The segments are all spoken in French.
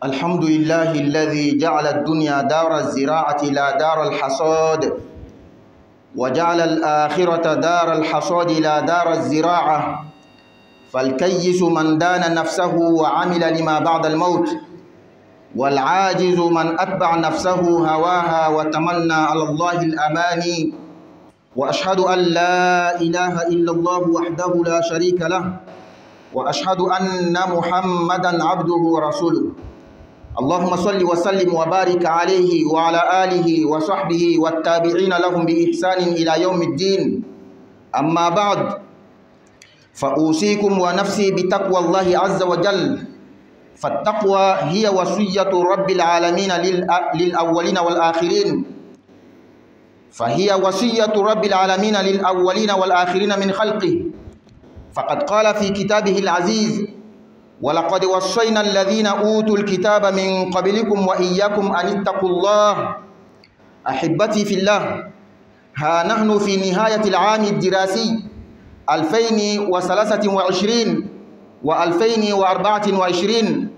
الحمد لله الذي جعل الدنيا دار الزراعة لا دار الحصاد، وجعل الآخرة دار الحصاد لا دار الزراعة. فالكيس من دان نفسه وعمل لما بعد الموت، والعاجز من أتبع نفسه هواها وتمنى على الله الأماني. وأشهد أن لا إله إلا الله وحده لا شريك له، وأشهد أن محمدًا عبده ورسوله. اللهم صل وسلم وبارك عليه وعلى آله وصحبه والتابعين لهم بإحسان إلى يوم الدين. أما بعد، فأوصيكم ونفسي بتقوى الله عز وجل، فالتقوى هي وصية رب العالمين للأولين والآخرين، فهي وصية رب العالمين للأولين والآخرين من خلقه. فقد قال في كتابه العزيز: ولقد وصينا الذين أوتوا الكتاب من قبلكم وإياكم أن اتقوا الله. أحبتي في الله، ها نحن في نهاية العام الدراسي 2023 و2024.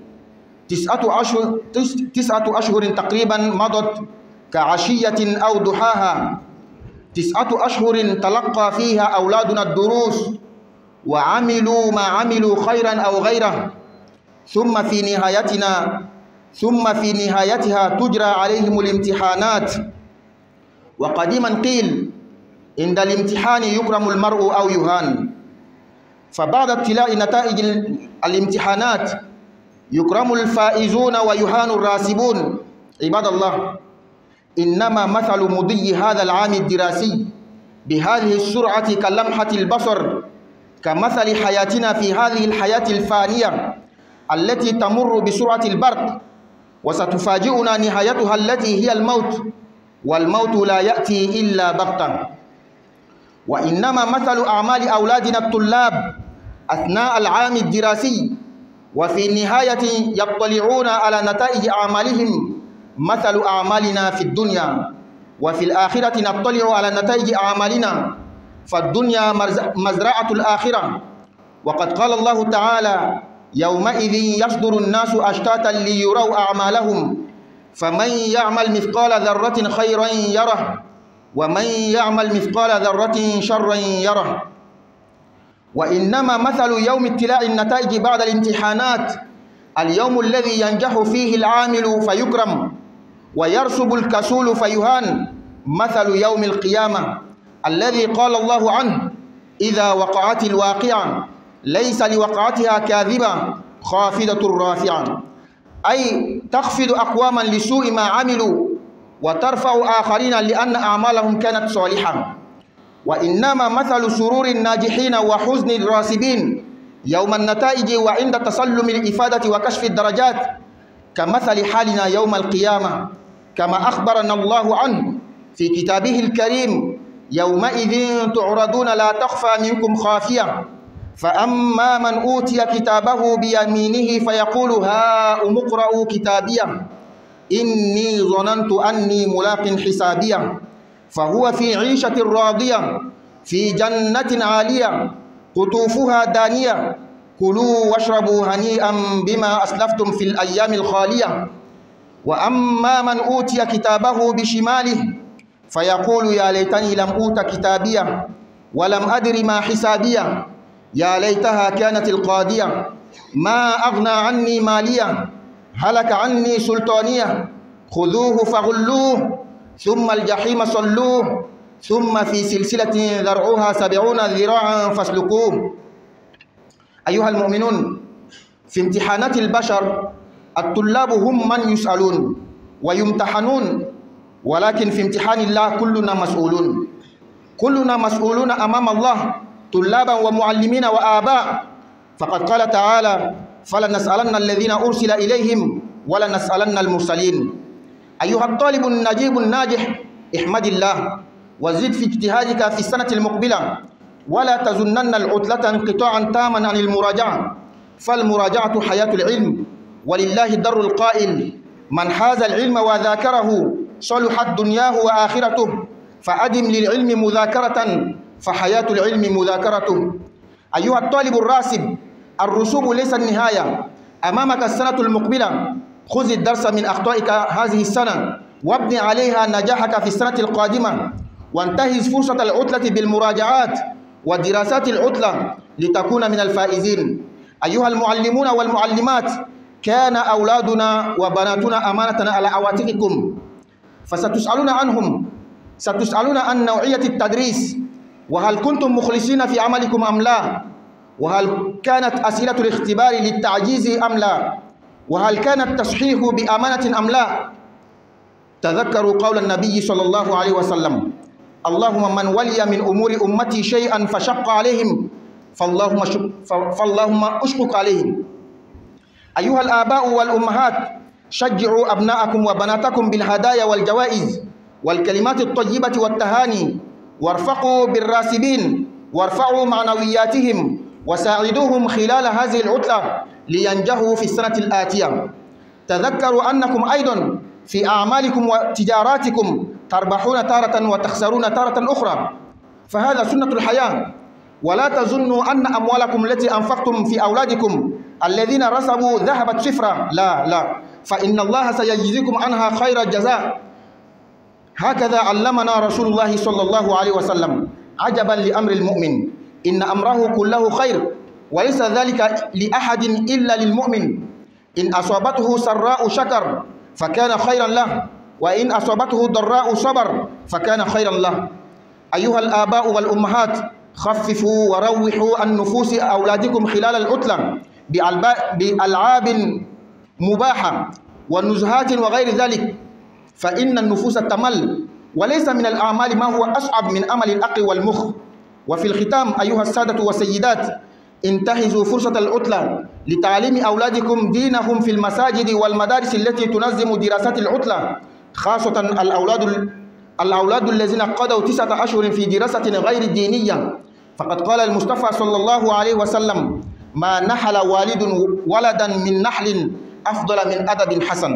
9 أشهر تقريبا مضت كعشية أو ضحاها. 9 أشهر تلقى فيها أولادنا الدروس وعملوا ما عملوا خيرا أو غيره، ثم في نهايتها تجرى عليهم الامتحانات. وقديما قيل: عند الامتحان يكرم المرء أو يهان. فبعد ابتلاء نتائج الامتحانات يكرم الفائزون ويهان الراسبون. عباد الله، إنما مثل مضي هذا العام الدراسي بهذه السرعة كلمحة البصر، كمثل حياتنا في هذه الحياة الفانية التي تمر بسرعة البرق، وستفاجئنا نهايتها التي هي الموت، والموت لا يأتي إلا بغتة. وإنما مثل أعمال أولادنا الطلاب أثناء العام الدراسي وفي النهاية يطلعون على نتائج أعمالهم مثل أعمالنا في الدنيا، وفي الآخرة نطلع على نتائج أعمالنا، فالدنيا مزرعة الآخرة. وقد قال الله تعالى: يومئذ يصدر الناس أشتاتا ليروا أعمالهم، فمن يعمل مثقال ذرة خيرا يره، ومن يعمل مثقال ذرة شرا يره. وإنما مثل يوم ابتلاء النتائج بعد الامتحانات اليوم الذي ينجح فيه العامل فيكرم ويرسب الكسول فيهان، مثل يوم القيامة الذي قال الله عنه: إذا وقعت الواقعة ليس لوقعتها كاذبة خافضة رافعة، أي تخفض أقواما لسوء ما عملوا وترفع آخرين لأن أعمالهم كانت صالحة. وإنما مثل سرور الناجحين وحزن الراسبين يوم النتائج وعند تسلم الإفادة وكشف الدرجات كمثل حالنا يوم القيامة، كما أخبرنا الله عنه في كتابه الكريم: يومئذ تعرضون لا تخفى منكم خافية، فأما من أوتي كتابه بيمينه فيقول هاؤم اقرءوا كتابيه إني ظننت أني ملاق حسابيه، فهو في عيشة راضية في جنة عالية قطوفها دانية، كلوا واشربوا هنيئا بما أسلفتم في الأيام الخالية. وأما من أوتي كتابه بشماله فيقول يا ليتني لم أوت كتابيه ولم أدر ما حسابيه، يا ليتها كانت القاضية، ما أغنى عني مالية، هلك عني سلطانية، خذوه فغلوه ثم الجحيم صلوه ثم في سلسلة ذرعها 70 ذراعا فاسلكوه. أيها المؤمنون، في امتحانات البشر الطلاب هم من يسألون ويمتحنون، ولكن في امتحان الله كلنا مسؤولون أمام الله، طلابا ومعلمين وآباء. فقد قال تعالى: فلنسألن الذين أرسل إليهم ولنسألن المرسلين. أيها الطالب النجيب الناجح، احمد الله وزد في اجتهادك في السنة المقبلة، ولا تظنن العطلة انقطاعا تاما عن المراجعة، فالمراجعة حياة العلم، ولله الدر القائل: من حاز العلم وذاكره صلحت دنياه وآخرته، فأدم للعلم مذاكرة فحياة العلم مذاكرته. أيها الطالب الراسب، الرسوب ليس النهاية، أمامك السنة المقبلة، خذ الدرس من أخطائك هذه السنة وابني عليها نجاحك في السنة القادمة، وانتهز فرصة العطلة بالمراجعات ودراسات العطلة لتكون من الفائزين. أيها المعلمون والمعلمات، كان أولادنا وبناتنا أمانة على عواتقكم، فستسألون عنهم، ستسألون عن نوعية التدريس، وهل كنتم مخلصين في عملكم أم لا، وهل كانت أسئلة الاختبار للتعجيز أم لا، وهل كان التصحيح بأمانة أم لا. تذكروا قول النبي صلى الله عليه وسلم: اللهم من ولي من أمور أمتي شيئا فشق عليهم فاللهم أشقق عليهم. أيها الآباء والأمهات، شجعوا أبناءكم وبناتكم بالهدايا والجوائز والكلمات الطيبة والتهاني، وارفقوا بالراسبين، وارفعوا معنوياتهم، وساعدوهم خلال هذه العطلة لينجحوا في السنة الآتية. تذكروا أنكم أيضا في أعمالكم وتجاراتكم تربحون تارة وتخسرون تارة أخرى، فهذا سنة الحياة. ولا تظنوا أن أموالكم التي أنفقتم في أولادكم الذين رسبوا ذهبت صفرا، لا لا، فإن الله سيجزيكم عنها خير الجزاء. هكذا علمنا رسول الله صلى الله عليه وسلم: عجبا لأمر المؤمن، إن أمره كله خير، وليس ذلك لأحد إلا للمؤمن. إن أصابته سراء شكر فكان خيرا له، وإن أصابته ضراء صبر فكان خيرا له. أيها الآباء والأمهات، خففوا وروحوا عن نفوس أولادكم خلال العطلة بألعاب مباحة ونزهات وغير ذلك، فإن النفوس تمل، وليس من الأعمال ما هو أصعب من عمل العقل والمخ. وفي الختام أيها السادة والسيدات، انتهزوا فرصة العطلة لتعليم أولادكم دينهم في المساجد والمدارس التي تنظم دراسات العطلة، خاصة الأولاد الذين قضوا 9 أشهر في دراسة غير دينية. فقد قال المصطفى صلى الله عليه وسلم: ما نحل والد ولدا من نحل أفضل من أدب حسن.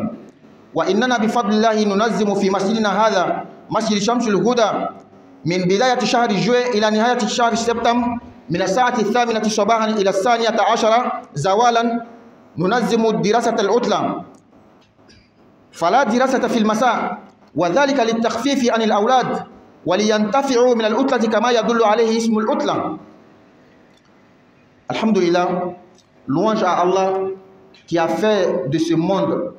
وإننا بفضل الله ننظم في مسجدنا هذا، مسجد شمس الهدى، من بداية شهر جويلية إلى نهاية شهر سبتمبر، من الساعة 8 صباحا إلى 12 زوالا، ننظم دراسة العطلة، فلا دراسة في المساء، وذلك للتخفيف عن الأولاد ولينتفعوا من العطلة كما يدل عليه اسم العطلة. Alhamdulillah, louange à Allah qui a fait de ce monde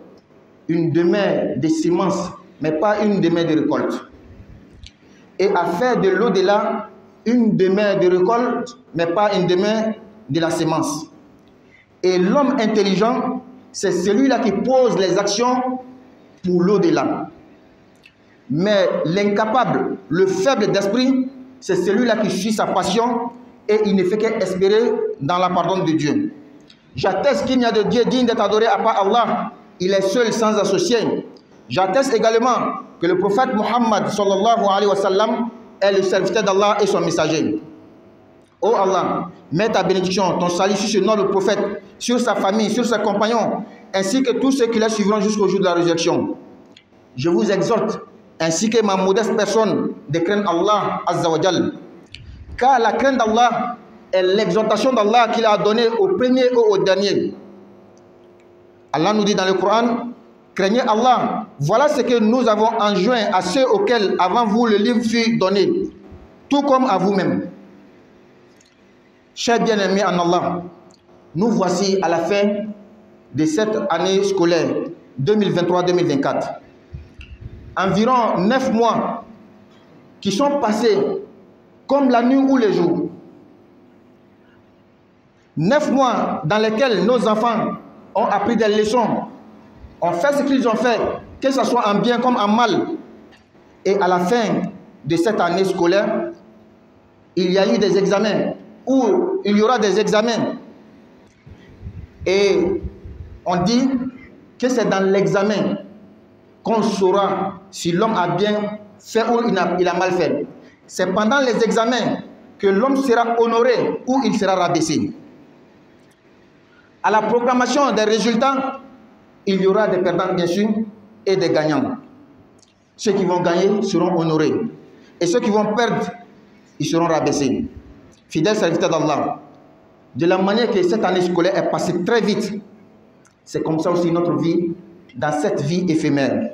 une demeure de semences, mais pas une demeure de récolte, et a fait de l'au-delà une demeure de récolte, mais pas une demeure de la semence. Et l'homme intelligent, c'est celui-là qui pose les actions pour l'au-delà. Mais l'incapable, le faible d'esprit, c'est celui-là qui suit sa passion et il ne fait qu'espérer dans la pardon de Dieu. J'atteste qu'il n'y a de Dieu digne d'être adoré à part Allah. Il est seul sans associé. J'atteste également que le prophète Muhammad sallallahu alayhi wa sallam est le serviteur d'Allah et son messager. Oh Allah, mets ta bénédiction, ton salut sur ce noble prophète, sur sa famille, sur ses compagnons, ainsi que tous ceux qui le suivront jusqu'au jour de la résurrection. Je vous exhorte, ainsi que ma modeste personne, de craindre Allah Azza wa Jal. Car la crainte d'Allah est l'exhortation d'Allah qu'il a donnée au premier et au dernier. Allah nous dit dans le Coran: craignez Allah, voilà ce que nous avons enjoint à ceux auxquels avant vous le livre fut donné, tout comme à vous-même. Chers bien-aimés en Allah, nous voici à la fin de cette année scolaire 2023-2024. Environ 9 mois qui sont passés comme la nuit ou le jour. 9 mois dans lesquels nos enfants ont appris des leçons, ont fait ce qu'ils ont fait, que ce soit en bien comme en mal. Et à la fin de cette année scolaire, il y a eu des examens, ou il y aura des examens. Et on dit que c'est dans l'examen qu'on saura si l'homme a bien fait ou il a mal fait. C'est pendant les examens que l'homme sera honoré ou il sera rabaissé. À la proclamation des résultats, il y aura des perdants bien sûr et des gagnants. Ceux qui vont gagner seront honorés et ceux qui vont perdre, ils seront rabaissés. Fidèles serviteurs d'Allah, de la manière que cette année scolaire est passée très vite, c'est comme ça aussi notre vie dans cette vie éphémère.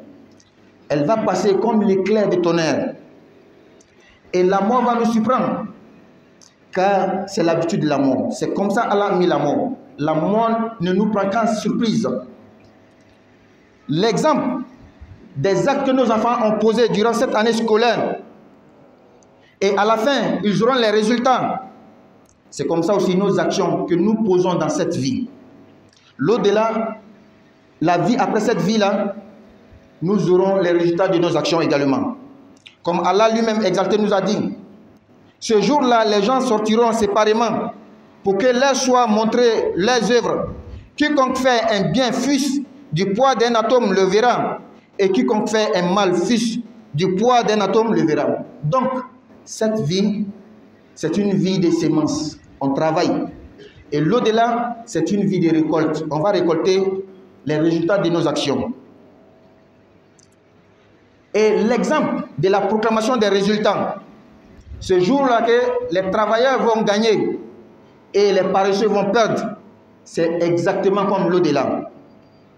Elle va passer comme l'éclair du tonnerre. Et la mort va nous surprendre. Car c'est l'habitude de la mort. C'est comme ça Allah a mis la mort. La mort ne nous prend qu'en surprise. L'exemple des actes que nos enfants ont posés durant cette année scolaire, et à la fin, ils auront les résultats. C'est comme ça aussi nos actions que nous posons dans cette vie. L'au-delà, la vie après cette vie-là, nous aurons les résultats de nos actions également. Comme Allah lui-même exalté nous a dit, ce jour-là, les gens sortiront séparément pour que leur soient montrées leurs œuvres. Quiconque fait un bien fût du poids d'un atome le verra, et quiconque fait un mal fût du poids d'un atome le verra. Donc, cette vie, c'est une vie de sémences. On travaille. Et l'au-delà, c'est une vie de récolte. On va récolter les résultats de nos actions. Et l'exemple de la proclamation des résultats, ce jour-là que les travailleurs vont gagner et les paresseux vont perdre, c'est exactement comme l'au-delà.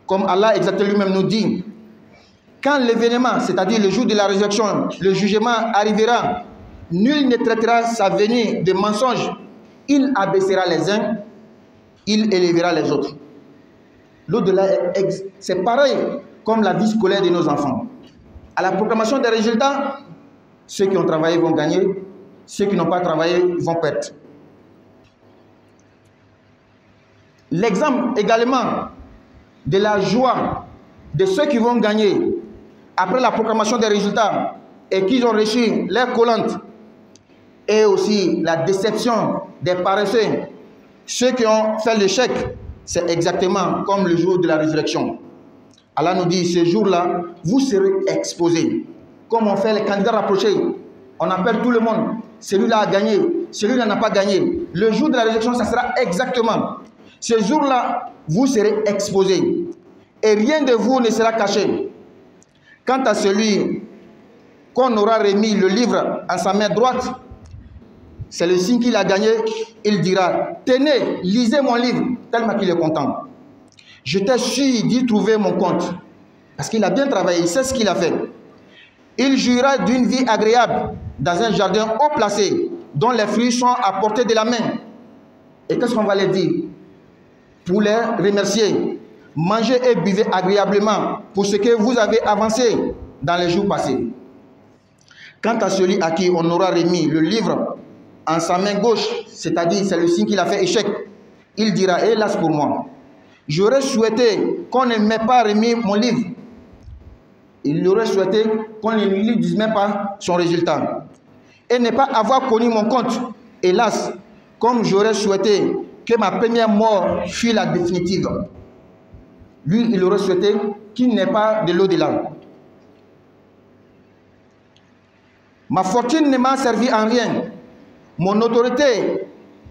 Comme Allah exactement lui-même nous dit, quand l'événement, c'est-à-dire le jour de la résurrection, le jugement arrivera, nul ne traitera sa venue de mensonge. Il abaissera les uns, il élèvera les autres. L'au-delà, c'est pareil comme la vie scolaire de nos enfants. À la proclamation des résultats, ceux qui ont travaillé vont gagner, ceux qui n'ont pas travaillé vont perdre. L'exemple également de la joie de ceux qui vont gagner après la proclamation des résultats et qui ont reçu leur collante, et aussi la déception des paresseux, ceux qui ont fait l'échec, c'est exactement comme le jour de la résurrection. Allah nous dit, ce jour-là, vous serez exposés. Comme on fait les candidats rapprochés, on appelle tout le monde. Celui-là a gagné, celui-là n'a pas gagné. Le jour de la résurrection, ça sera exactement. Ce jour-là, vous serez exposés. Et rien de vous ne sera caché. Quant à celui qu'on aura remis le livre en sa main droite, c'est le signe qu'il a gagné. Il dira, tenez, lisez mon livre, tellement qu'il est content. J'étais sûr d'y trouver mon compte. Parce qu'il a bien travaillé, il sait ce qu'il a fait. Il jouira d'une vie agréable dans un jardin haut placé, dont les fruits sont à portée de la main. Et qu'est-ce qu'on va leur dire? Pour les remercier, mangez et buvez agréablement pour ce que vous avez avancé dans les jours passés. Quant à celui à qui on aura remis le livre en sa main gauche, c'est-à-dire c'est le signe qu'il a fait échec, il dira, hélas pour moi, j'aurais souhaité qu'on ne m'ait pas remis mon livre. Il aurait souhaité qu'on ne lui dise même pas son résultat. Et ne pas avoir connu mon compte. Hélas, comme j'aurais souhaité que ma première mort fût la définitive. Lui, il aurait souhaité qu'il n'ait pas de l'au-delà. Ma fortune ne m'a servi en rien. Mon autorité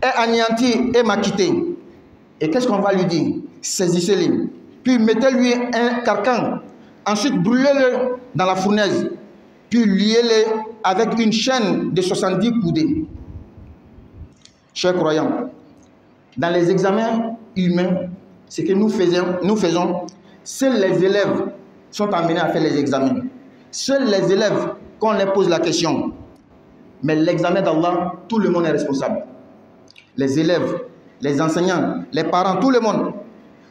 est anéantie et m'a quitté. Et qu'est-ce qu'on va lui dire? Saisissez-le. Puis mettez-lui un carcan. Ensuite, brûlez-le dans la fournaise. Puis liez-le avec une chaîne de 70 coudées. Chers croyants, dans les examens humains, ce que nous faisons, seuls les élèves sont amenés à faire les examens. Seuls les élèves, quand on leur pose la question. Mais l'examen d'Allah, tout le monde est responsable. Les élèves, les enseignants, les parents, tout le monde.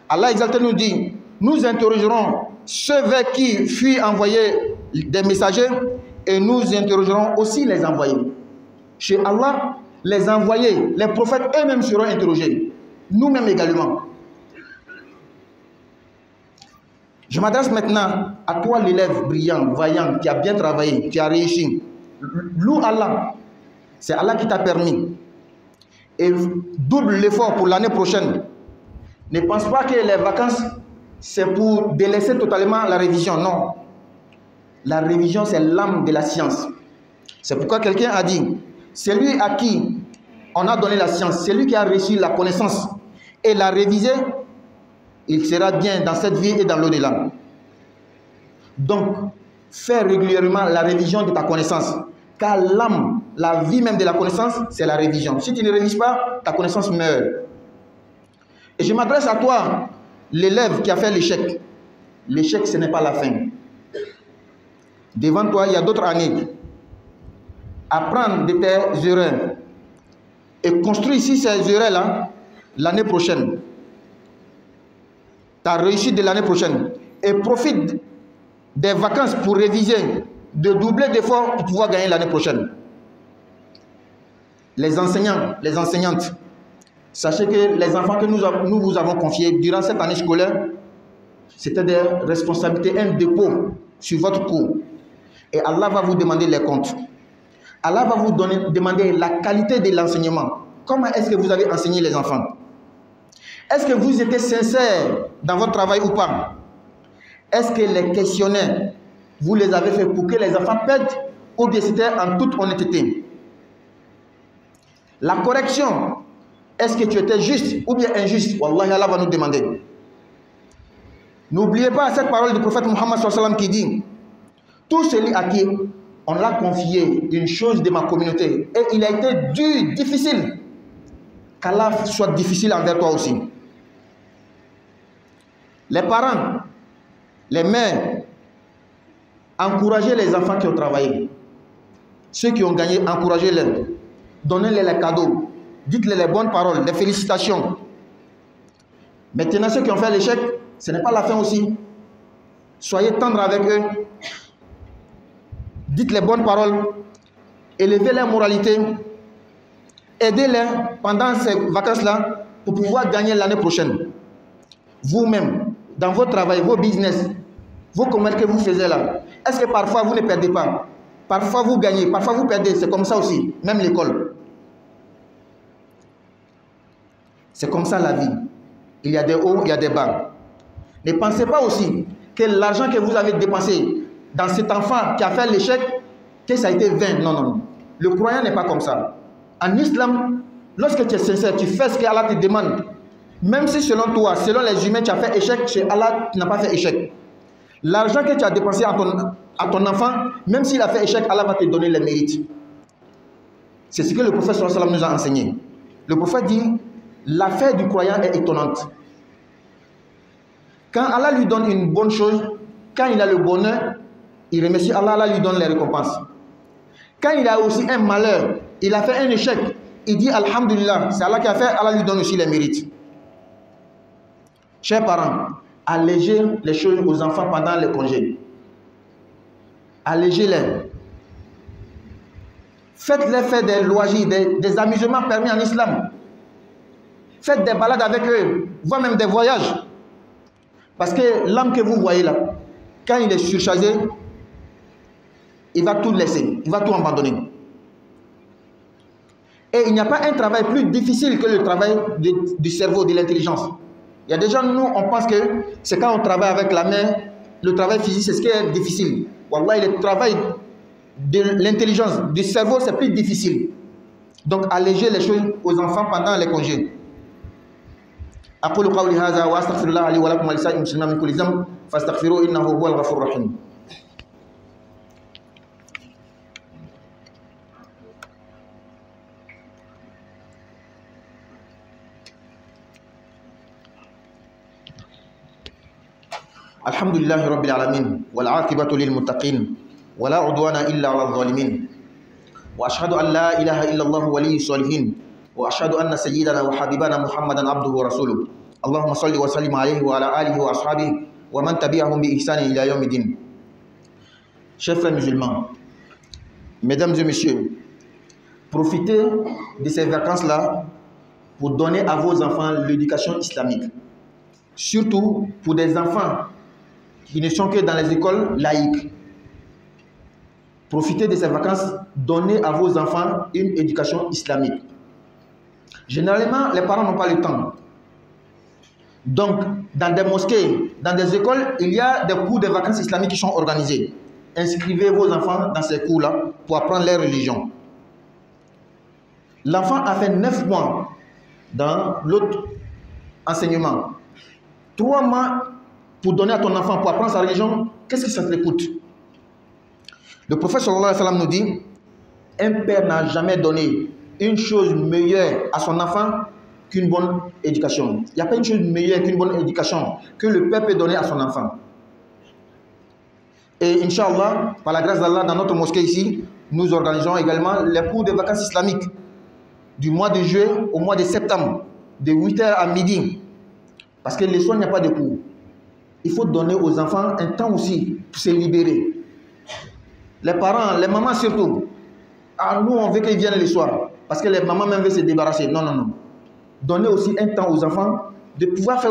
Allah exalté nous dit, nous interrogerons ceux vers qui furent envoyés des messagers et nous interrogerons aussi les envoyés. Chez Allah, les envoyés, les prophètes eux-mêmes seront interrogés. Nous-mêmes également. Je m'adresse maintenant à toi l'élève brillant, vaillant, qui a bien travaillé, qui a réussi. Loue Allah. C'est Allah qui t'a permis. Et double l'effort pour l'année prochaine. Ne pense pas que les vacances, c'est pour délaisser totalement la révision. Non. La révision, c'est l'âme de la science. C'est pourquoi quelqu'un a dit, celui à qui on a donné la science, celui qui a reçu la connaissance et l'a révisée, il sera bien dans cette vie et dans l'au-delà. Donc, fais régulièrement la révision de ta connaissance. Car l'âme, la vie même de la connaissance, c'est la révision. Si tu ne révises pas, ta connaissance meurt. Et je m'adresse à toi, l'élève qui a fait l'échec. l'échec, ce n'est pas la fin. Devant toi, il y a d'autres années. Apprendre de tes erreurs et construire ici ces erreurs-là l'année prochaine. Ta réussite de l'année prochaine. Et profite des vacances pour réviser, de doubler d'efforts pour pouvoir gagner l'année prochaine. Les enseignants, les enseignantes, sachez que les enfants que nous vous avons confiés durant cette année scolaire, c'était des responsabilités, un dépôt sur votre cours. Et Allah va vous demander les comptes. Allah va vous demander la qualité de l'enseignement. Comment est-ce que vous avez enseigné les enfants? Est-ce que vous étiez sincère dans votre travail ou pas? Est-ce que les questionnaires, vous les avez fait pour que les enfants perdent ou bien c'était en toute honnêteté? La correction, est-ce que tu étais juste ou bien injuste? Wallahi, Allah va nous demander. N'oubliez pas cette parole du prophète Muhammad sallallahu alayhi wa sallam qui dit: tout celui à qui on l'a confié une chose de ma communauté et il a été dur, difficile, qu'Allah soit difficile envers toi aussi. Les parents, les mères, encouragez les enfants qui ont travaillé. Ceux qui ont gagné, encouragez-les. Donnez-les les cadeaux. Dites-les les bonnes paroles, les félicitations. Maintenant, ceux qui ont fait l'échec, ce n'est pas la fin aussi. Soyez tendres avec eux. Dites les bonnes paroles. Élevez leur moralité. Aidez-les pendant ces vacances-là pour pouvoir gagner l'année prochaine. Vous-même, dans votre travail, vos business, vos commerces que vous faites là, est-ce que parfois vous ne perdez pas? Parfois vous gagnez, parfois vous perdez. C'est comme ça aussi, même l'école. C'est comme ça la vie. Il y a des hauts, il y a des bas. Ne pensez pas aussi que l'argent que vous avez dépensé dans cet enfant qui a fait l'échec, que ça a été vain. Non, non, non. Le croyant n'est pas comme ça. En islam, lorsque tu es sincère, tu fais ce que Allah te demande. Même si selon toi, selon les humains, tu as fait échec, chez Allah, tu n'as pas fait échec. L'argent que tu as dépensé à ton enfant, même s'il a fait échec, Allah va te donner les mérites. C'est ce que le prophète sallallahu alayhi wa sallam nous a enseigné. Le prophète dit, l'affaire du croyant est étonnante. Quand Allah lui donne une bonne chose, quand il a le bonheur, il remercie Allah, Allah lui donne les récompenses. Quand il a aussi un malheur, il a fait un échec, il dit Alhamdulillah, c'est Allah qui a fait, Allah lui donne aussi les mérites. Chers parents, allégez les choses aux enfants pendant les congés. Allégez-les. Faites-les faire des loisirs, des amusements permis en islam. Faites des balades avec eux, voire même des voyages. Parce que l'âme que vous voyez là, quand il est surchargé, il va tout laisser, il va tout abandonner. Et il n'y a pas un travail plus difficile que le travail du cerveau, de l'intelligence. Il y a des gens, nous, on pense que c'est quand on travaille avec la main, le travail physique, c'est ce qui est difficile. Wallah, le travail de l'intelligence, du cerveau, c'est plus difficile. Donc, allégez les choses aux enfants pendant les congés. أقول قولي هذا وأستغفر الله لي ولكم ولسائر المسلمين من كل ذنب فاستغفروه إنه هو الغفور الرحيم. الحمد لله رب العالمين والعاقبة للمتقين ولا عدوان إلا على الظالمين وأشهد أن لا إله إلا الله ولي الصالحين وأشهد أن سيدنا وحبيبنا محمدا عبده ورسوله اللهم صل وسلم عليه وعلى آله وأصحابه ومن تبعهم بإحسان إلى يوم الدين. Chers frères musulmans, mesdames et messieurs, profitez de ces vacances-là pour donner à vos enfants l'éducation islamique. Surtout pour des enfants qui ne sont que dans les écoles laïques. Profitez de ces vacances, donnez à vos enfants une éducation islamique. Généralement, les parents n'ont pas le temps. Donc, dans des mosquées, dans des écoles, il y a des cours de vacances islamiques qui sont organisés. Inscrivez vos enfants dans ces cours-là pour apprendre leur religion. L'enfant a fait 9 mois dans l'autre enseignement. 3 mois pour donner à ton enfant, pour apprendre sa religion, qu'est-ce que ça te coûte? Le prophète sallallahu alayhi wa sallam nous dit, un père n'a jamais donné une chose meilleure à son enfant qu'une bonne éducation. Il n'y a pas une chose meilleure qu'une bonne éducation que le père peut donner à son enfant. Et Inch'Allah, par la grâce d'Allah, dans notre mosquée ici, nous organisons également les cours de vacances islamiques du mois de juillet au mois de septembre, de 8h à midi. Parce que les soirs, il n'y a pas de cours. Il faut donner aux enfants un temps aussi pour se libérer. Les parents, les mamans surtout, nous on veut qu'ils viennent les soirs. Parce que les mamans même veulent se débarrasser. Non, non, non. Donnez aussi un temps aux enfants de pouvoir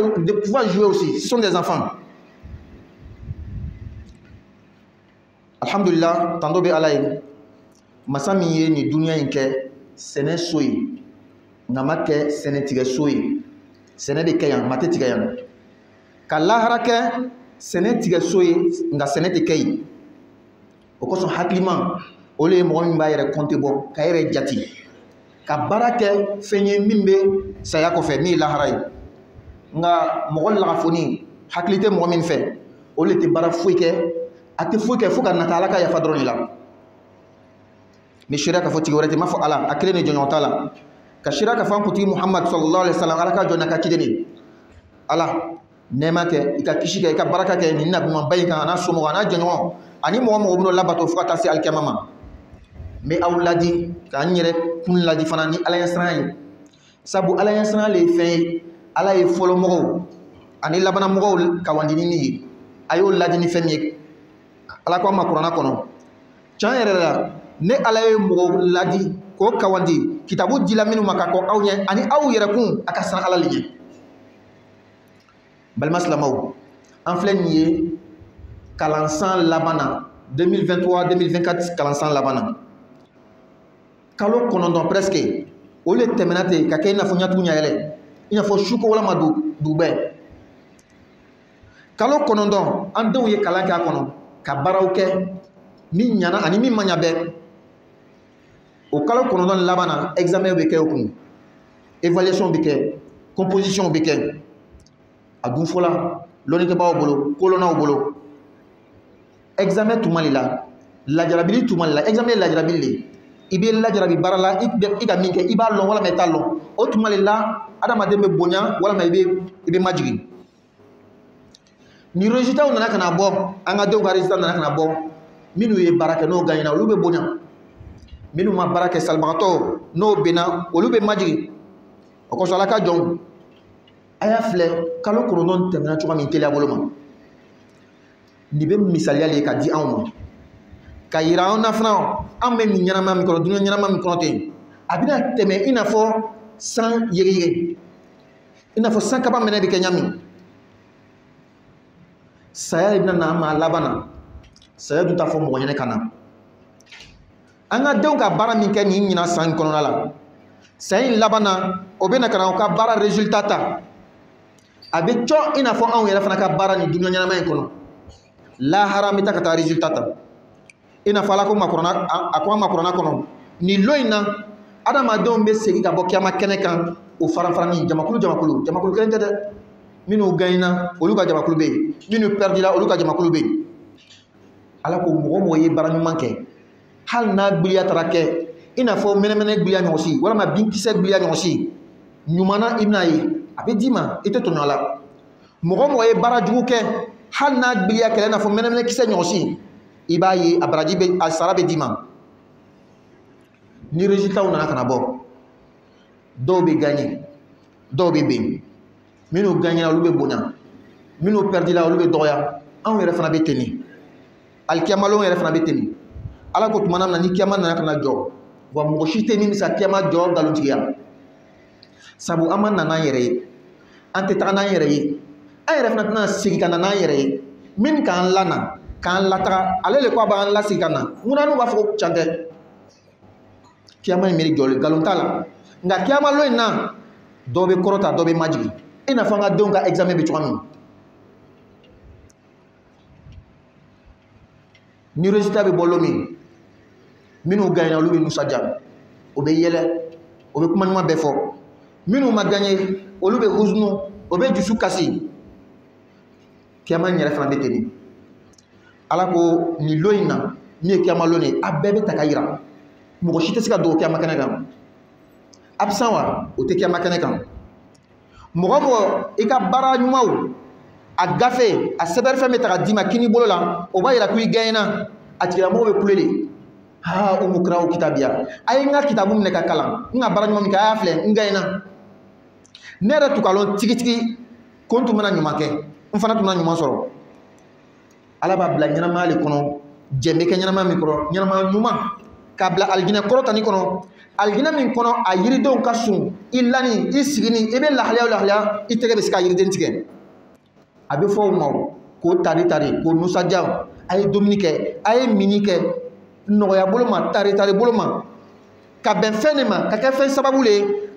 jouer aussi. Ce sont des enfants. Alhamdulillah, tando be alaye. Masami ye ni dunia inke sene soyi. Ngamake sene tige soyi. Sene de kayan, mate tige yan. Kalahara ke sene tige soyi nga sene te kayi. Okoso hakliman ole mo min ba yere compte bo ka yere jati. Ka barake fenye mimbe saya ko fe mi laharay. Nga mo la foni haklite mo min fe. Ole te bara fuike ati fuike fuka natala ka ya fadroni la. Ni shiraka foti gorete ma fo ala akile ni jonyo tala. Ka shiraka fa kuti Muhammad sallallahu alaihi wasallam ala ka jonna ka kideni. Ala nema ke ika kishike ika baraka ke ni nabi man bayika na sumo na jonyo ani mo mo no labato fuka tasi alkamama. Me awladi ka nyere kun ladi fana ni ala yasran sabu ala yasran le fe ala e folo mo ani labana mo ka wandini ni ayo ladi ni femi ala ko ma qur'ana kono chan yere la ne ala e mo ladi ko ka wandi kitabu dila minu makako awnya ani aw yere kun akasran ala liye bal maslamaw en flenye kalansan labana 2023 2024 kalansan labana kalo konondon presque o le temenate ka kay na fo nyatu nyaale ina fo shuko wala madu dube kalo konondon andaw ye kalanka kono ka baraw ke mi nyana ani mi manya be o kalo konondon labana examen be ke okun évaluation be ke composition be ke adun fola lonite bawo bolo kolona o bolo examen tumalila lajarabi tumalila examen lajarabi ibe lajarabi barala ika minke iba lon wala me talon o tumalila adama dembe bonya wala me ibe majigi ni résultat on nana kana bo anga de ga résultat nana kana bo minu ye baraka no gagna lube bonya minu ma baraka salbato no bena olube majigi o ko sala ka jong aya fle kalo ko non temna chuma min tele aboloma ni be misaliya le ka di anw ka yira on afna am men nyama mi ko dunya nyama mi ko te abina teme ina fo san yeye ina fo san kaba mena de kenyami saya ibna na ma labana saya du ta fo mo nyene kana anga dew ka bara min ke ni nyina san kono la saya labana obena kana ka bara resultata abe cho ina fo anw yera fana ka bara ni dunya nyama mi kono la haramita kata resultata ina fala ko makrona akwa makrona kono ni loina adama don be segi ka bokia makene kan o faranfarani jamakulu kente de minu gaina oluka jamakulu be minu perdila oluka jamakulu be ala ko mo ye baranu manke hal na gbiya tarake ina fo menemene gbiya nyosi wala ma binkise gbiya nyosi nyumana ibnayi abe dima ite to nyala mo ye barajugu ke hal na gbiya kele na fo menemene kise nyosi ibaye abraji be asarabe dima ni résultat on kana bo do be gagner do be be minu gagner na lube bonya minu perdi la lube doya an yere fana be teni al kiamalo yere fana be teni ala ko tumana na ni kiama na kana jo wa mo shite ni sa kiama jo galuntiya sabu amanna na yere ante ta na yere ay yere fana na sigi kana na yere min kan lana kan lata alele ko ba la sigana muna no ba fo chante kiyama mi jole galontala nga kiyama lo ina dobe korota dobe majigi ina fanga donga examen be chwami ni résultat be bolomi minu gagna lu be nusaja obe yele obe kumanuma be fo minu ma gagner olu be huznu obe jusu kasi kiyama nyere fana beteni ala ko ni loina ni kiyama lone abebe takayira mo shite sika do kiyama kana kan absent wa o te kiyama kana kan mo ika bara nyumaw a gafe a sɛbɛnni fɛn bɛ ta ka d'i ma kini bolo la o b'a yira ko i gagné a tigilamɔgɔ bɛ kule de umu kiraw kitabiya a ye n ka kitabu minɛ ka kalan n ka baara ɲuman min kɛ a y'a filɛ n gagné ne yɛrɛ tun ka lɔn tigitigi ko n tun bɛna ɲuman kɛ n fana tun bɛna ɲuman sɔrɔ ala b'a bila ɲɛnamaya le kɔnɔ jɛn bɛ kɛ ɲɛnamaya min kɔrɔ ɲɛnamaya ɲuman k'a bila alijinɛ kɔrɔtani kɔnɔ alijinɛ min kɔnɔ a yiridenw ka sun i lani i sigini i bɛ lahalaya o lahalaya i tɛgɛ bɛ se ka yiriden tigɛ a bɛ fɔ o ma k'o tari tari k'o nusaja a ye dumuni kɛ a ye mini kɛ nɔgɔya bolo ma tari tari bolo ma ka bɛn fɛn de ma ka kɛ fɛn sababu le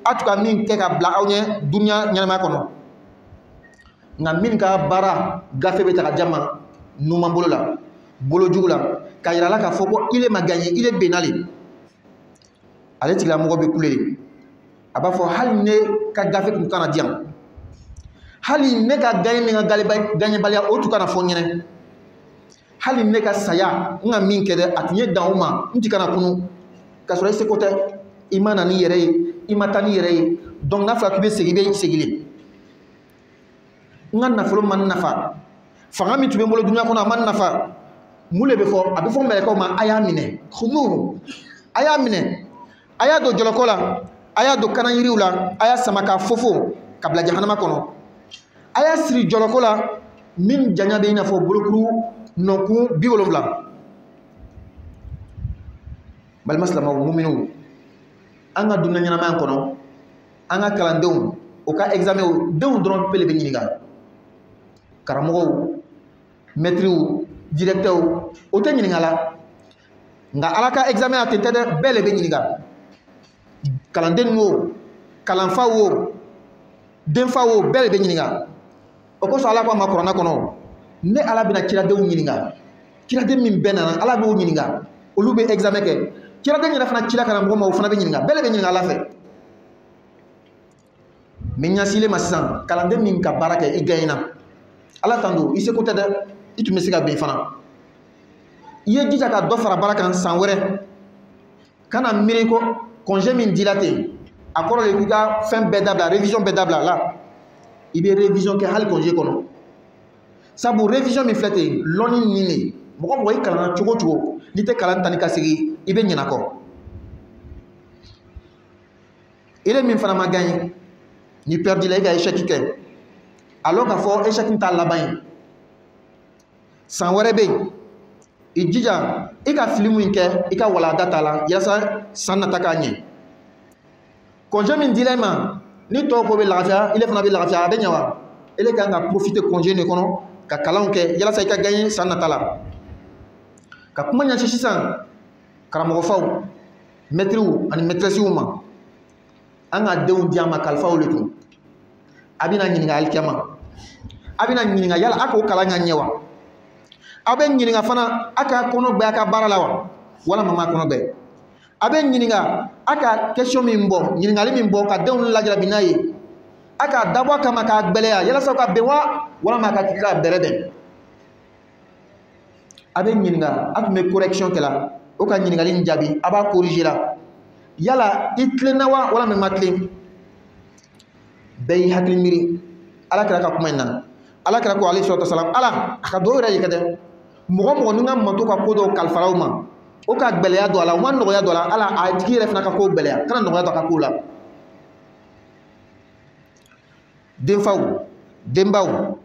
a tun ka min kɛ ka bila aw ɲɛ duniya ɲɛnamaya kɔnɔ nka min ka baara gafe bɛ ta ka jama numan bolo la bolojugu la ka yira la k'a fɔ ko ile ma gagné ile benna le ale tigilamɔgɔ bɛ kule de a b'a fɔ hali ne ka gafe tun kana di yan hali ne ka gagné min ka gagnébaliya o tun kana fɔ n ɲɛnɛ hali ne ka saya n ka min kɛ dɛ a tun ye dan o ma n ti kana kunu k'a sɔrɔ i seko tɛ i ma na ni yɛrɛ ye i ma taa ni yɛrɛ ye donc n'a fɔra k'i bɛ segin i bɛ segin n ka nafolo ma nafa fanga min tun bɛ n bolo duniya kɔnɔ a ma nafa mun de bɛ fɔ a bɛ fɔ mɛlɛkɛw ma a y'a minɛ khuduhu a y'a minɛ a y'a don jɔlɔkɔ la a y'a don kanan yiriw la a y'a sama k'a fofo ka bila jahanama kɔnɔ a y'a siri jɔlɔkɔ la min janya bɛ i n'a fɔ bolokuru nɔnkun 70 balima silamɛw muminiw an ka dunuya ɲɛnamaya kɔnɔ an ka kalandenw o ka examenw denw dɔrɔn pele bɛ ɲininka karamɔgɔw maîtriw directeurs o tɛ ɲininka la nka ala ka examen a ten tɛ dɛ bɛɛ le bɛ ɲininka kalanden wo kalanfa wo denfa wo bɛɛ le bɛ ɲininka o kosɔn ala ko a ma kuranɛ kɔnɔ ne ala bɛna kiradenw ɲininka kiraden min bɛɛ nana ala b'o ɲininka olu bɛ examen kɛ kiraden yɛrɛ fana cira karamɔgɔ ma o fana bɛ ɲininka bɛɛ le bɛ ɲininka ala fɛ mɛ ɲɛsilen ma sisan kalanden min ka baara kɛ i gagnéna ala tan don i seko tɛ dɛ i tun bɛ se ka bɛn fana i ye jija ka dɔ fara baara kan san wɛrɛ kana miiri ko congé min dila ten a kɔrɔ de k'i ka fɛn bɛɛ dabila révision bɛɛ dabila la i bɛ révision kɛ hali congé kɔnɔ sabu révision min filɛ ten lɔnni nin de mɔgɔ mɔgɔ i kalanna cogo cogo n'i tɛ kalan ta ni ka segin i bɛ ɲinɛ kɔ i min fana ma gagné ni perdu la i ka échec kɛ alors k'a fɔ échec t'a laban ye san wɛrɛ bɛ yen i jija i ka fili min kɛ i ka walanda t'a la yasa san nata k'a ɲɛ congé min dila i ma ni tɔw ko bɛ lafiya ile fana bɛ lafiya a bɛ ɲɛ wa ele kan ka profiter congé de kɔnɔ ka kalanw kɛ yalasa i ka gagner san nata la ka kuma ɲɛsin sisan karamɔgɔ faw maîtriw ani maîtressiw ma an ka denw di an ma kalifaw le tun a bɛna ɲininka alikiyama a bɛna ɲininka yala a k'o kalan ɲa ɲɛ wa a bɛ ɲininka fana a ka kɔnɔ bɛ a ka baara la wa walama ma kɔnɔ bɛ a bɛ ɲininka a ka question min bɔ ɲininkali min bɔ ka denw lajarabi n'a ye a ka dabɔ a kama k'a gbɛlɛya yalasa o ka bɛn wa walama a ka tigi ka bɛrɛ bɛn a bɛ ɲininka a tun bɛ correction kɛla o ka ɲininkali in jaabi a b'a corriger la yala i tilenna wa walama i ma tilen bɛɛ y'i hakili miiri ala kɛra ka kuma in na ala kɛra ko alayhi salatu wasalam ala a ka dɔw yɛrɛ ye kɛ dɛ mɔgɔ mɔgɔ ni ka manto ka ko dɔw kalifaraw ma o ka gbɛlɛya don a la o ma nɔgɔya don a la ala a tigi yɛrɛ fana ka ko gbɛlɛya kana nɔgɔya don a ka ko la denfaw denbaw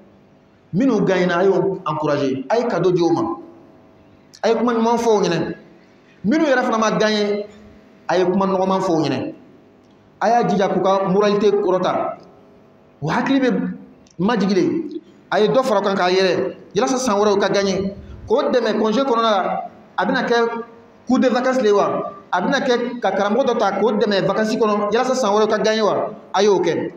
minnu gagnéna a y'o encourager a ye cadeau di o ma a ye kuma ɲuman fɔ o ɲɛnɛ minnu yɛrɛ fana ma gagné a ye kuma nɔgɔman fɔ o ɲɛnɛ a y'a jija k'u ka moralité kɔrɔta o hakili bɛ majigile a ye dɔ fara kan k'a yɛrɛ yalasa san wɛrɛ o ka gagné k'o dɛmɛ congé kɔnɔna la a bɛna kɛ coup de vacances le wa a bɛna kɛ ka karamɔgɔ dɔ ta k'o dɛmɛ vacances kɔnɔ yalasa san wɛrɛ o ka gagné wa a y'o kɛ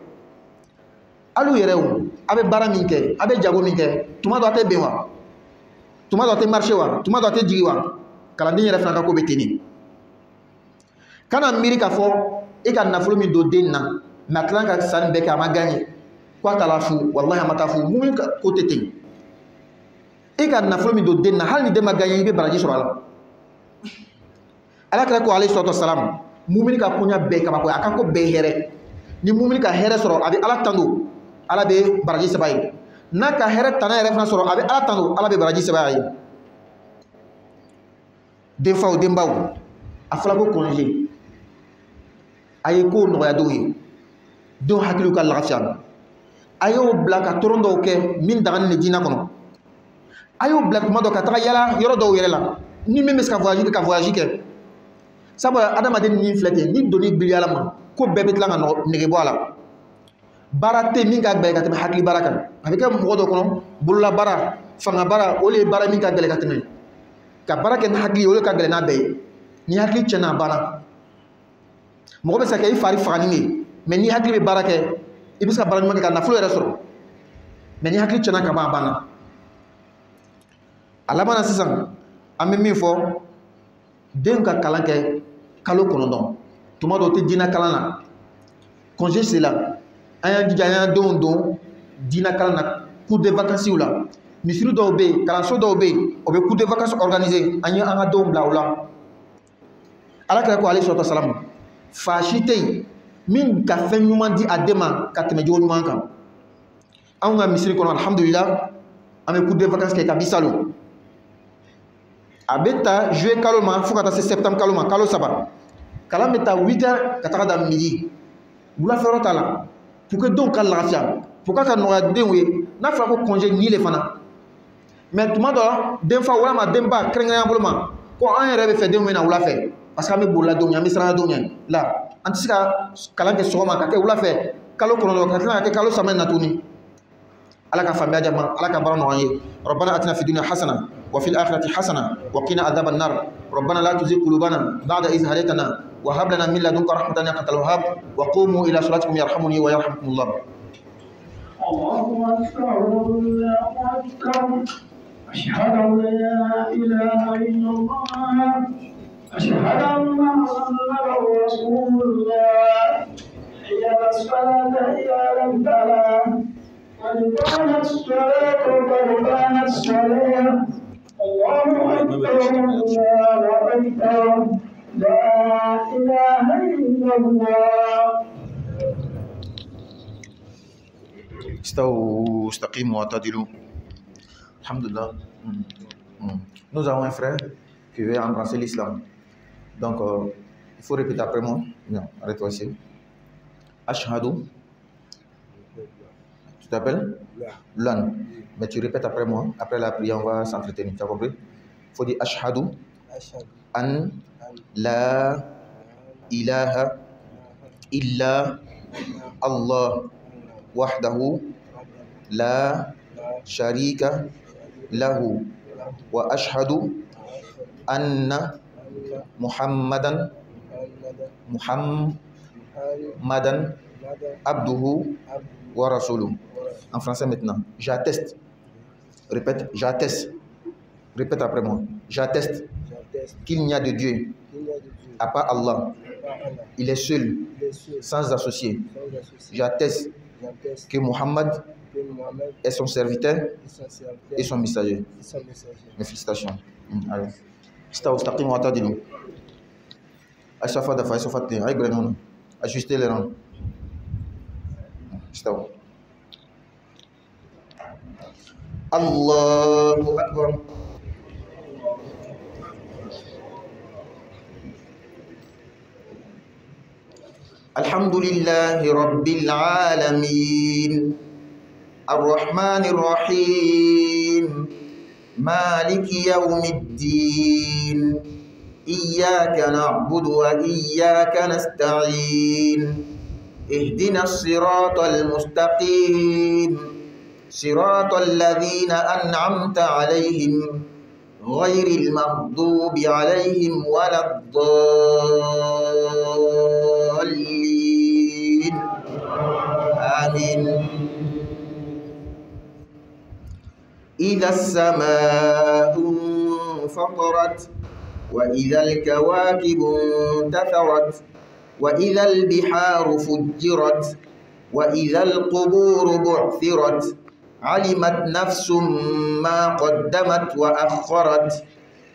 alu yɛrɛ o a bɛ baara min kɛ a bɛ jago min kɛ tuma dɔ a tɛ bɛn wa tuma dɔ a tɛ marché wa tuma dɔ a tɛ jigi wa kalanden yɛrɛ fana ka ko bɛ ten de kana miiri k'a fɔ e ka nafolo min don den na mɛ a tila ka sanni bɛɛ kɛ a ma gagné ko a taara fu wallahi a ma taa fu mun ko tɛ ten e ka nafolo min don den na hali ni den ma gagné i bɛ baraji sɔrɔ a la ala kɛra ko alayhi salatu wasalam mumini ka koɲa bɛɛ kabako a ka ko bɛɛ hɛrɛ ni mumini ka hɛrɛ sɔrɔ a bɛ ala tando ala bɛ baraji saba ye n'a ka hɛrɛ tana yɛrɛ fana sɔrɔ a bɛ ala tanu ala bɛ baraji sɛbɛn a ye denfaw denbaw a fɔra ko congé a ye kow nɔgɔya dɔw ye denw hakiliw ka lafiya a y'o bila ka tɔrɔn dɔw kɛ min daganin de diinɛ kɔnɔ a y'o bila tuma dɔ ka taga yala yɔrɔ dɔw yɛrɛ la ni min bɛ se ka voyage kɛ sabula adamaden ni filɛ ten ni donni bili ala ma ko bɛɛ bɛ tila ka nege bɔ a la baara tɛ min ka gɛlɛn ka tɛmɛ hakili baara kan a bɛ kɛ mɔgɔ dɔ kɔnɔ bolola baara fanga baara o de ye baara min ka gɛlɛn ka tɛmɛ ka baara kɛ ni hakili o de ka gɛlɛn n'a bɛɛ ye ni hakili tiɲɛna a banna mɔgɔ bɛ se ka kɛ i fari fagani de mais ni hakili bɛ baara kɛ i bɛ se ka baara ɲuman kɛ ka nafolo yɛrɛ sɔrɔ mais ni hakili tiɲɛna ka ban a banna a laban na sisan an bɛ min fɔ den ka kalan kɛ kalo 9 tuma dɔw tɛ diinɛ kalan na congé sera an y'an jija an y'an denw don diinɛ kalan na cours de vacances la misiri dɔw bɛ yen kalanso dɔw bɛ yen o bɛ cours de vacances organiser an ye an ka denw bila o la ala kɛra ko ale sɔrɔtɔ salamu fa si tɛ yen min ka fɛn ɲuman di a den ma ka tɛmɛ jogo ɲuman kan anw ka misiri kɔnɔ alhamdulillah an bɛ cours de vacances kɛ kabi salon a bɛ ta juillet kalo ma fo ka taa se septembre kalo ma kalo 3 kalan bɛ ta 8 heures ka taga da midi wulafɛ yɔrɔ t'a la pour que denw ka lafiya pour que ka nɔgɔya denw ye n'a fɔra ko congé ni le fana mais tuma dɔ la denfa walama denba kɛrɛnkɛrɛnya bolo ma ko an yɛrɛ bɛ fɛ denw bɛ na wula fɛ parce que an bɛ bolila denw ɲɛ an bɛ siran denw ɲɛ la an tɛ se ka kalan kɛ sɔgɔma ka kɛ wula fɛ kalo 9 ka tila ka kɛ kalo 3 na tuguni ala ka faamuya jama ala ka baara nɔgɔya an ye rabbana atina fid dunya hasana wa fil akhirati hasana wa qina adhaban nar rabbana la tuzigh qulubana ba'da idh hadaytana wa hab lana min ladunka rahmatan innaka antal wahhab wa qumu ila salatikum yarhamuni wa yarhamkumullah Allahu akbar Allahu akbar ashhadu an la ilaha illallah ashhadu anna muhammadar rasulullah hayya as-salata hayya al-falah قد قامت الصلاة قد قامت الصلاة الله أكبر الله أكبر لا إله إلا الله استووا استقيموا واعتدلوا الحمد لله nous avons un frère qui veut embrasser l'islam donc il faut répéter après moi non arrête-toi ici ashhadu tu t'appelles Lan. Mais tu répètes après moi. Après la prière, on va s'entretenir. Tu as compris? Il faut dire Ashhadu an la ilaha illa Allah wahdahu la sharika lahu wa ashhadu anna Muhammadan abduhu wa rasuluhu. En français maintenant. J'atteste. Répète. J'atteste. Répète après moi. J'atteste qu'il n'y a de Dieu à part Allah. Il est seul, sans associé. J'atteste que Muhammad est son serviteur et son messager. Mes félicitations. Allez. Staqim wa ta'dilu. Ashafa dafa ashafa aïgrenon. Ajustez les rangs. Staw. Allahu Akbar. Alhamdulillahi Rabbil Alamin Ar-Rahmanir Rahim Maliki Yawmiddin Iyyaka na'budu wa iyyaka nasta'in اهدنا الصراط المستقيم صراط الذين أنعمت عليهم غير المغضوب عليهم ولا الضالين آمين إذا السماء انفطرت وإذا الكواكب انتثرت وإذا البحار فجرت وإذا القبور بعثرت علمت نفس ما قدمت وأخرت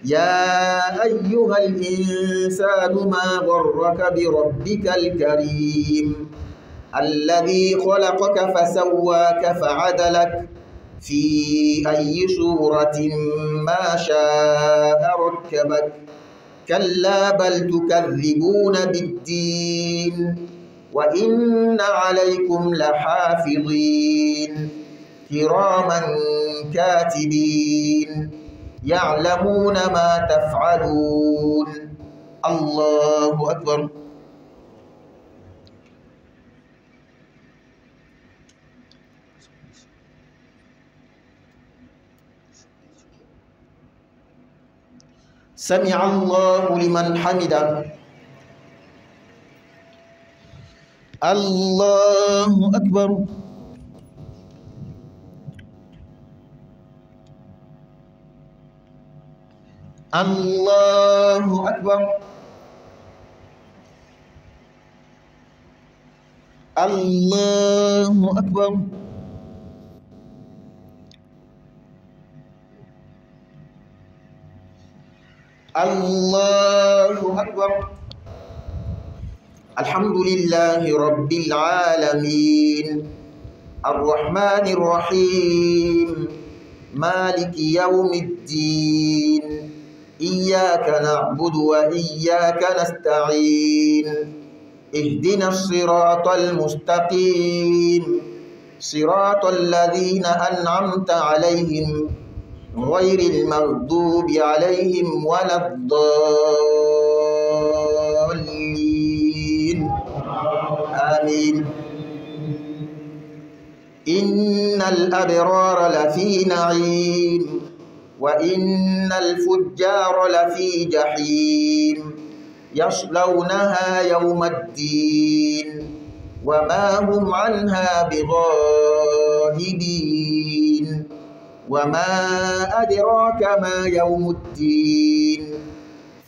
يا أيها الإنسان ما غرك بربك الكريم الذي خلقك فسواك فعدلك في أي صورة ما شاء ركبك كلا بل تكذبون بالدين وإن عليكم لحافظين كراما كاتبين يعلمون ما تفعلون. الله أكبر. سمع الله لمن حمده. الله أكبر. الله أكبر. الله أكبر. الله أكبر. الحمد لله رب العالمين الرحمن الرحيم مالك يوم الدين إياك نعبد وإياك نستعين اهدنا الصراط المستقيم صراط الذين أنعمت عليهم غير المغضوب عليهم ولا الضالين آمين. إن الأبرار لفي نعيم وإن الفجار لفي جحيم يصلونها يوم الدين وما هم عنها بغائبين وما أدراك ما يوم الدين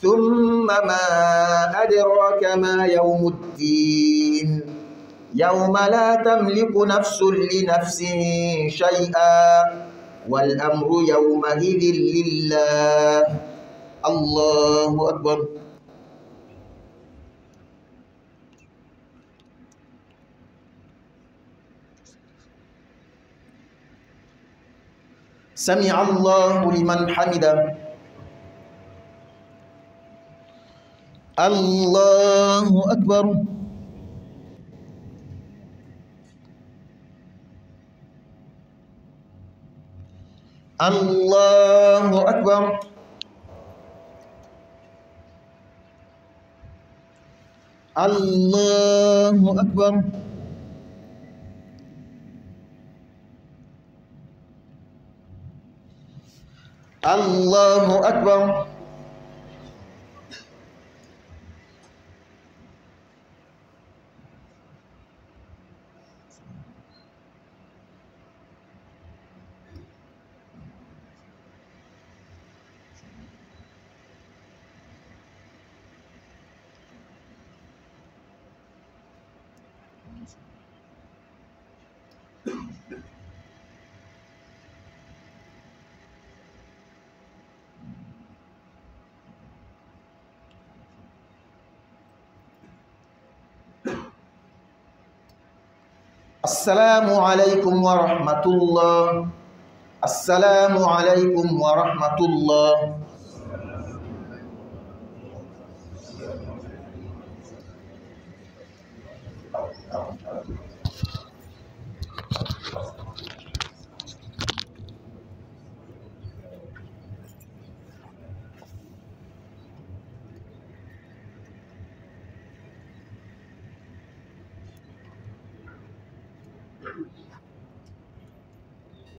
ثم ما أدراك ما يوم الدين يوم لا تملك نفس لنفس شيئا والأمر يومئذ لله. الله أكبر. سمع الله لمن حمده. الله أكبر. الله أكبر. الله أكبر. الله أكبر. السلام عليكم ورحمة الله. السلام عليكم ورحمة الله.